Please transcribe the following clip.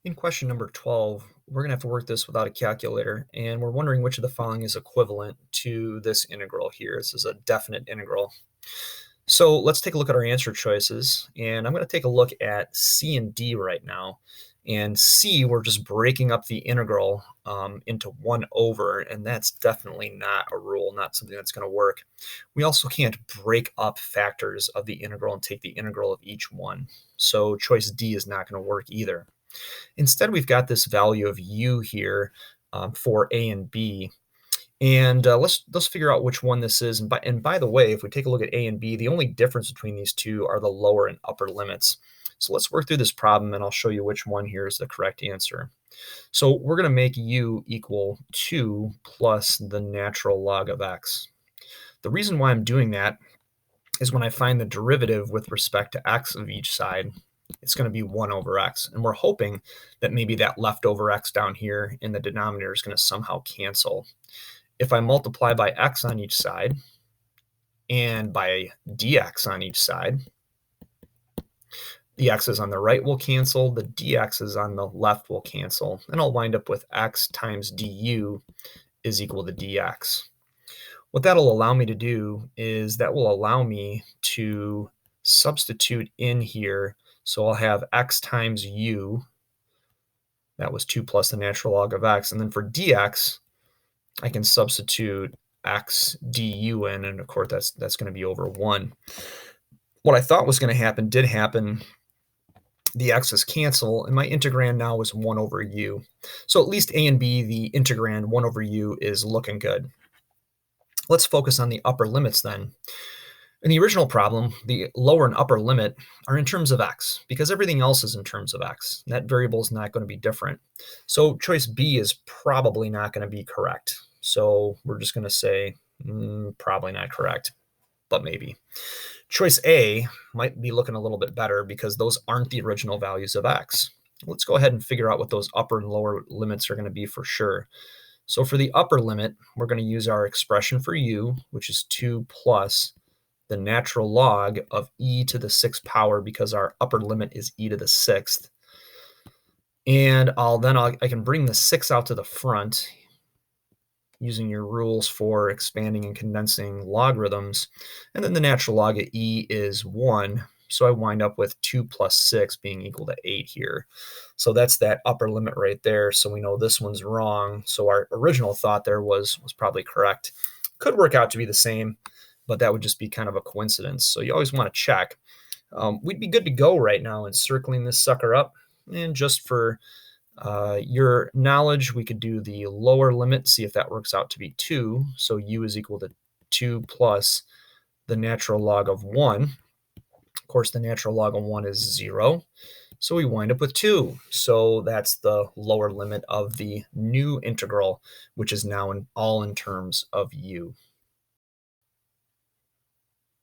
In question number 12, we're going to have to work this without a calculator, and we're wondering which of the following is equivalent to this integral here. This is a definite integral. So let's take a look at our answer choices, and I'm going to take a look at C and D right now. And C, we're just breaking up the integral into 1 over, and that's definitely not a rule, not something that's going to work. We also can't break up factors of the integral and take the integral of each one. So choice D is not going to work either. Instead, we've got this value of u here for a and b. And let's figure out which one this is. And by the way, if we take a look at a and b, the only difference between these two are the lower and upper limits. So let's work through this problem, and I'll show you which one here is the correct answer. So we're going to make u equal 2 plus the natural log of x. The reason why I'm doing that is when I find the derivative with respect to x of each side, it's going to be 1 over x. And we're hoping that maybe that leftover x down here in the denominator is going to somehow cancel. If I multiply by x on each side and by dx on each side, the x's on the right will cancel, the dx's on the left will cancel, and I'll wind up with x times du is equal to dx. What that'll allow me to do is that will allow me to substitute in here. So I'll have x times u, that was 2 plus the natural log of x. And then for dx, I can substitute x du in, and of course that's going to be over 1. What I thought was going to happen did happen. The x's cancel, and my integrand now is 1 over u. So at least a and b, the integrand 1 over u is looking good. Let's focus on the upper limits then. In the original problem, the lower and upper limit are in terms of x, because everything else is in terms of x. That variable is not going to be different. So choice B is probably not going to be correct. So we're just going to say probably not correct, but maybe. Choice A might be looking a little bit better because those aren't the original values of x. Let's go ahead and figure out what those upper and lower limits are going to be for sure. So for the upper limit, we're going to use our expression for u, which is 2 plus the natural log of e to the 6th power, because our upper limit is e to the 6th. And I can bring the 6 out to the front using your rules for expanding and condensing logarithms. And then the natural log of e is 1. So I wind up with 2 plus 6 being equal to 8 here. So that's that upper limit right there. So we know this one's wrong. So our original thought there was probably correct. Could work out to be the same, but that would just be kind of a coincidence. So you always want to check. We'd be good to go right now in circling this sucker up. And just for your knowledge, we could do the lower limit, see if that works out to be 2. So u is equal to 2 plus the natural log of 1. Of course, the natural log of 1 is 0. So we wind up with 2. So that's the lower limit of the new integral, which is now all in terms of u.